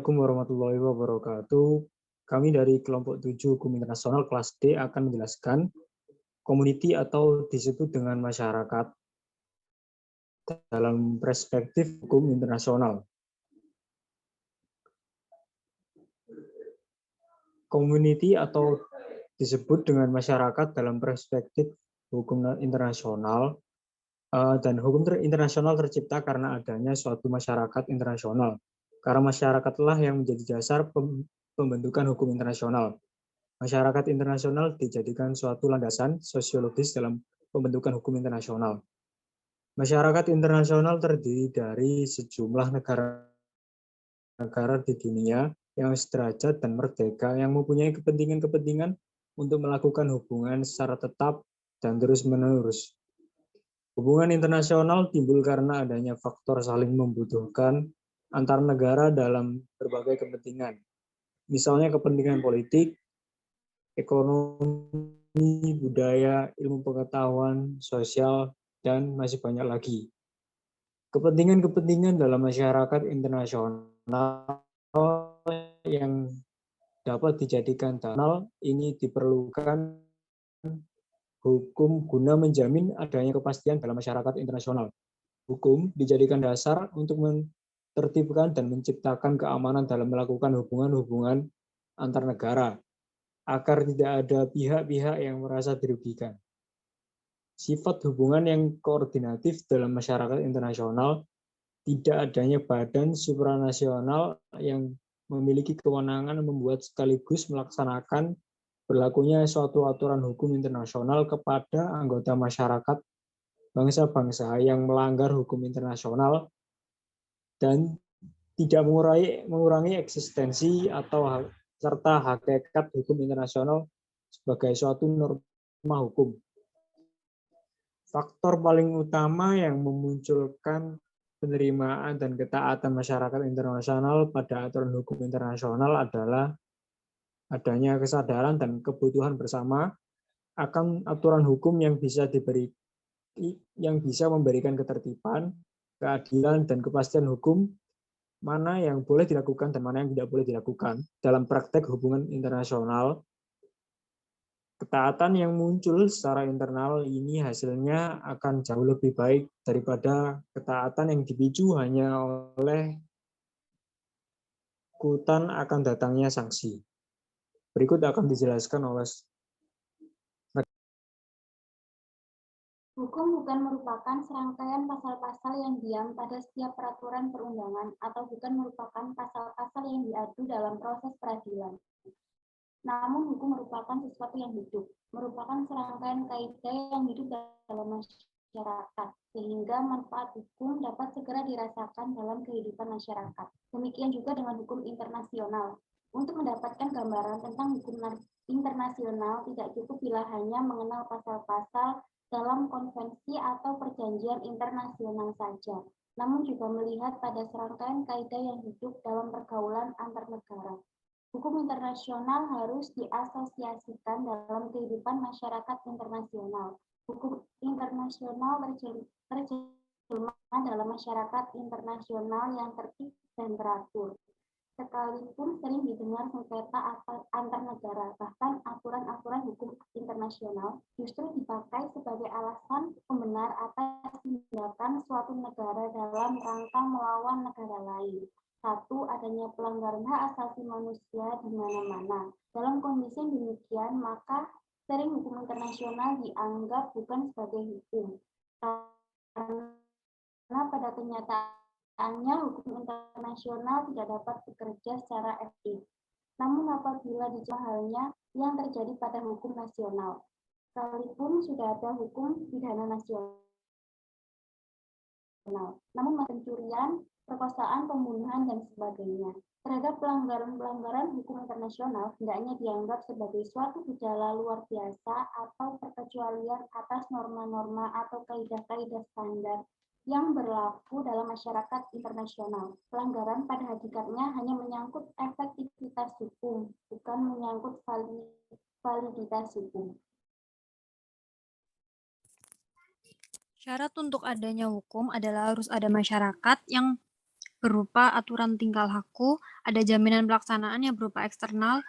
Assalamualaikum warahmatullahi wabarakatuh. Kami dari kelompok 7 Hukum Internasional kelas D akan menjelaskan community atau disebut dengan masyarakat dalam perspektif hukum internasional. Community atau disebut dengan masyarakat dalam perspektif hukum internasional dan hukum internasional tercipta karena adanya suatu masyarakat internasional. Karena masyarakatlah yang menjadi dasar pembentukan hukum internasional. Masyarakat internasional dijadikan suatu landasan sosiologis dalam pembentukan hukum internasional. Masyarakat internasional terdiri dari sejumlah negara di dunia yang sederajat dan merdeka yang mempunyai kepentingan-kepentingan untuk melakukan hubungan secara tetap dan terus-menerus. Hubungan internasional timbul karena adanya faktor saling membutuhkan antar negara dalam berbagai kepentingan. Misalnya kepentingan politik, ekonomi, budaya, ilmu pengetahuan, sosial, dan masih banyak lagi. Kepentingan-kepentingan dalam masyarakat internasional yang dapat dijadikan dalil ini diperlukan hukum guna menjamin adanya kepastian dalam masyarakat internasional. Hukum dijadikan dasar untuk menertibkan dan menciptakan keamanan dalam melakukan hubungan-hubungan antar negara, agar tidak ada pihak-pihak yang merasa dirugikan. Sifat hubungan yang koordinatif dalam masyarakat internasional, tidak adanya badan supranasional yang memiliki kewenangan membuat sekaligus melaksanakan berlakunya suatu aturan hukum internasional kepada anggota masyarakat bangsa-bangsa yang melanggar hukum internasional dan tidak mengurangi eksistensi atau serta hakikat hukum internasional sebagai suatu norma hukum. Faktor paling utama yang memunculkan penerimaan dan ketaatan masyarakat internasional pada aturan hukum internasional adalah adanya kesadaran dan kebutuhan bersama akan aturan hukum yang bisa memberikan ketertiban, keadilan, dan kepastian hukum, mana yang boleh dilakukan dan mana yang tidak boleh dilakukan dalam praktek hubungan internasional. Ketaatan yang muncul secara internal ini hasilnya akan jauh lebih baik daripada ketaatan yang dipicu hanya oleh ketakutan akan datangnya sanksi. Berikut akan dijelaskan oleh Hukum bukan merupakan serangkaian pasal-pasal yang diam pada setiap peraturan perundangan atau bukan merupakan pasal-pasal yang diadu dalam proses peradilan. Namun hukum merupakan sesuatu yang hidup, merupakan serangkaian kaidah yang hidup dalam masyarakat, sehingga manfaat hukum dapat segera dirasakan dalam kehidupan masyarakat. Demikian juga dengan hukum internasional. Untuk mendapatkan gambaran tentang hukum internasional tidak cukup bila hanya mengenal pasal-pasal dalam konvensi atau perjanjian internasional saja, namun juga melihat pada serangkaian kaidah yang hidup dalam pergaulan antar negara. Hukum internasional harus diasosiasikan dalam kehidupan masyarakat internasional. Hukum internasional terjemah dalam masyarakat internasional yang tertib dan teratur. Sekalipun sering didengar sengketa antar negara, bahkan aturan-aturan hukum internasional justru dipakai sebagai alasan pembenar atas tindakan suatu negara dalam rangka melawan negara lain. Satu, adanya pelanggaran hak asasi manusia di mana-mana. Dalam kondisi demikian, maka sering hukum internasional dianggap bukan sebagai hukum. Karena pada kenyataannya hukum internasional tidak dapat bekerja secara efektif. Namun apabila dicoba halnya yang terjadi pada hukum nasional, sekalipun sudah ada hukum pidana nasional, namun pencurian, perkosaan, pembunuhan, dan sebagainya. Terhadap pelanggaran-pelanggaran hukum internasional hendaknya dianggap sebagai suatu gejala luar biasa atau perkecualian atas norma-norma atau kaidah-kaidah standar yang berlaku dalam masyarakat internasional. Pelanggaran pada hakikatnya hanya menyangkut efektivitas hukum, bukan menyangkut validitas hukum. Syarat untuk adanya hukum adalah harus ada masyarakat yang berupa aturan tingkah laku, ada jaminan pelaksanaan yang berupa external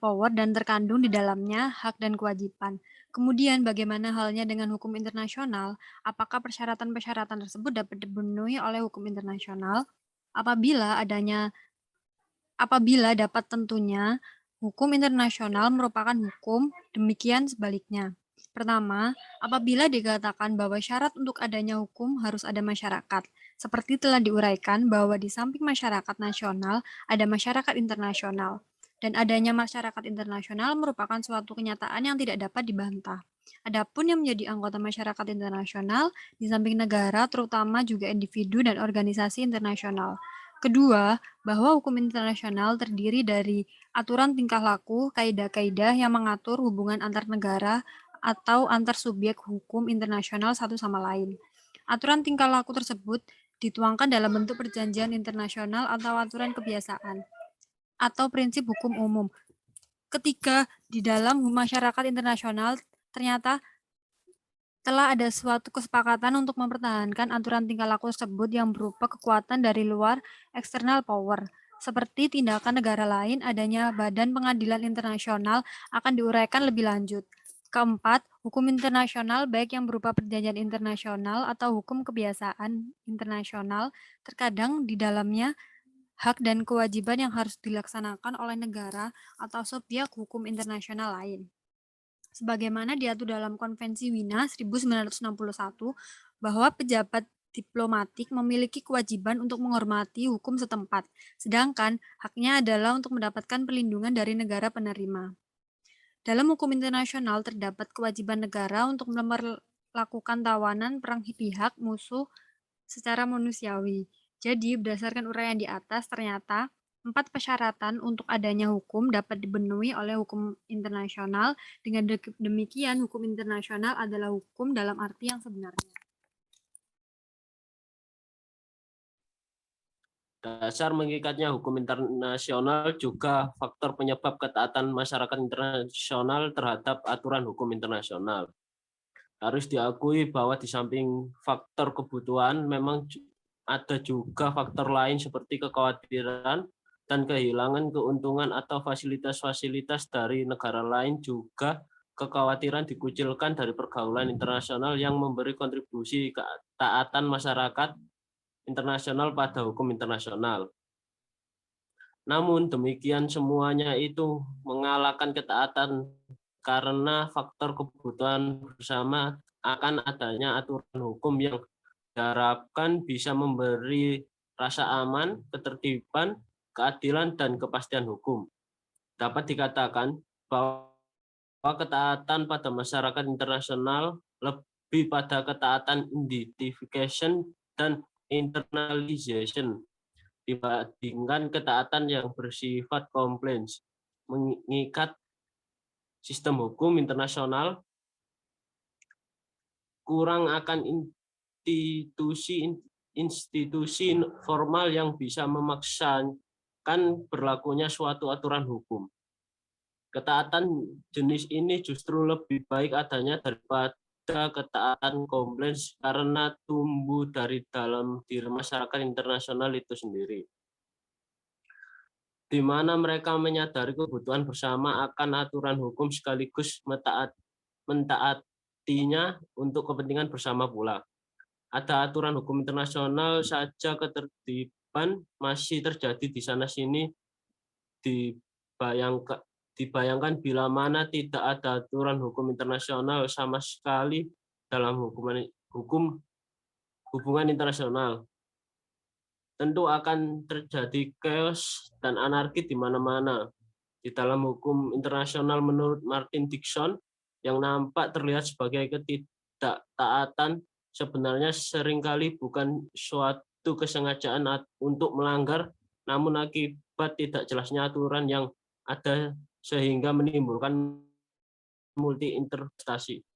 power, dan terkandung di dalamnya hak dan kewajiban. Kemudian bagaimana halnya dengan hukum internasional? Apakah persyaratan-persyaratan tersebut dapat dipenuhi oleh hukum internasional? Apabila dapat, tentunya hukum internasional merupakan hukum, demikian sebaliknya. Pertama, apabila dikatakan bahwa syarat untuk adanya hukum harus ada masyarakat, seperti telah diuraikan bahwa di samping masyarakat nasional ada masyarakat internasional, dan adanya masyarakat internasional merupakan suatu kenyataan yang tidak dapat dibantah. Adapun yang menjadi anggota masyarakat internasional, di samping negara, terutama juga individu dan organisasi internasional. Kedua, bahwa hukum internasional terdiri dari aturan tingkah laku, kaidah-kaidah yang mengatur hubungan antar negara atau antar subjek hukum internasional satu sama lain. Aturan tingkah laku tersebut dituangkan dalam bentuk perjanjian internasional atau aturan kebiasaan atau prinsip hukum umum. Ketika di dalam masyarakat internasional ternyata telah ada suatu kesepakatan untuk mempertahankan aturan tingkah laku tersebut yang berupa kekuatan dari luar external power. Seperti tindakan negara lain, adanya Badan Pengadilan Internasional akan diuraikan lebih lanjut. Keempat, hukum internasional baik yang berupa perjanjian internasional atau hukum kebiasaan internasional, terkadang di dalamnya hak dan kewajiban yang harus dilaksanakan oleh negara atau subjek hukum internasional lain. Sebagaimana diatur dalam Konvensi Wina 1961 bahwa pejabat diplomatik memiliki kewajiban untuk menghormati hukum setempat, sedangkan haknya adalah untuk mendapatkan perlindungan dari negara penerima. Dalam hukum internasional terdapat kewajiban negara untuk melakukan tawanan perang pihak musuh secara manusiawi. Jadi, berdasarkan uraian di atas, ternyata 4 persyaratan untuk adanya hukum dapat dipenuhi oleh hukum internasional. Dengan demikian, hukum internasional adalah hukum dalam arti yang sebenarnya. Dasar mengikatnya hukum internasional juga faktor penyebab ketaatan masyarakat internasional terhadap aturan hukum internasional. Harus diakui bahwa di samping faktor kebutuhan, memang ada juga faktor lain seperti kekhawatiran dan kehilangan keuntungan atau fasilitas-fasilitas dari negara lain, juga kekhawatiran dikucilkan dari pergaulan internasional yang memberi kontribusi ketaatan masyarakat internasional pada hukum internasional. Namun demikian semuanya itu mengalahkan ketaatan karena faktor kebutuhan bersama akan adanya aturan hukum yang diharapkan bisa memberi rasa aman, ketertiban, keadilan, dan kepastian hukum. Dapat dikatakan bahwa ketaatan pada masyarakat internasional lebih pada ketaatan identification dan internalization dibandingkan ketaatan yang bersifat compliance. Mengikat sistem hukum internasional kurang akan institusi formal yang bisa memaksakan berlakunya suatu aturan hukum. Ketaatan jenis ini justru lebih baik adanya daripada ketaatan compliance karena tumbuh dari dalam diri masyarakat internasional itu sendiri, di mana mereka menyadari kebutuhan bersama akan aturan hukum sekaligus mentaatinya untuk kepentingan bersama pula. Ada aturan hukum internasional saja ketertiban masih terjadi di sana-sini, dibayangkan bila mana tidak ada aturan hukum internasional sama sekali dalam hubungan internasional. Tentu akan terjadi chaos dan anarki di mana-mana. Di dalam hukum internasional menurut Martin Dixon, yang nampak terlihat sebagai ketidaktaatan sebenarnya seringkali bukan suatu kesengajaan untuk melanggar, namun akibat tidak jelasnya aturan yang ada sehingga menimbulkan multi-interpretasi.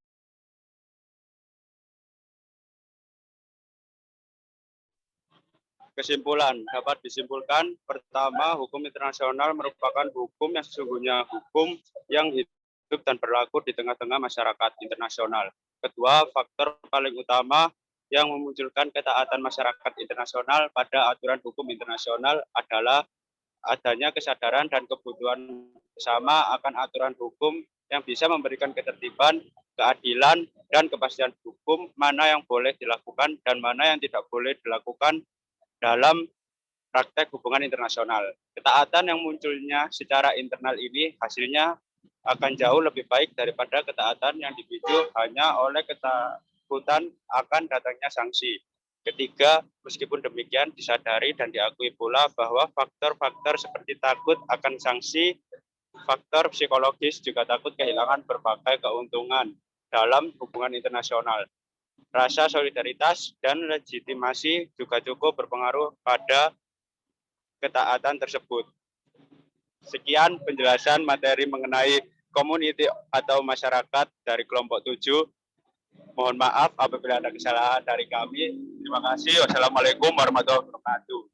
Kesimpulan dapat disimpulkan, pertama, hukum internasional merupakan hukum yang sesungguhnya hukum yang hidup dan berlaku di tengah-tengah masyarakat internasional. Kedua, faktor paling utama yang memunculkan ketaatan masyarakat internasional pada aturan hukum internasional adalah adanya kesadaran dan kebutuhan bersama akan aturan hukum yang bisa memberikan ketertiban, keadilan, dan kepastian hukum mana yang boleh dilakukan dan mana yang tidak boleh dilakukan dalam praktek hubungan internasional. Ketaatan yang munculnya secara internal ini hasilnya akan jauh lebih baik daripada ketaatan yang dipicu hanya oleh ketakutan akan datangnya sanksi. Ketiga, meskipun demikian disadari dan diakui pula bahwa faktor-faktor seperti takut akan sanksi, faktor psikologis juga takut kehilangan berbagai keuntungan dalam hubungan internasional. Rasa solidaritas dan legitimasi juga cukup berpengaruh pada ketaatan tersebut. Sekian penjelasan materi mengenai community atau masyarakat dari kelompok 7. Mohon maaf apabila ada kesalahan dari kami. Terima kasih. Wassalamualaikum warahmatullahi wabarakatuh.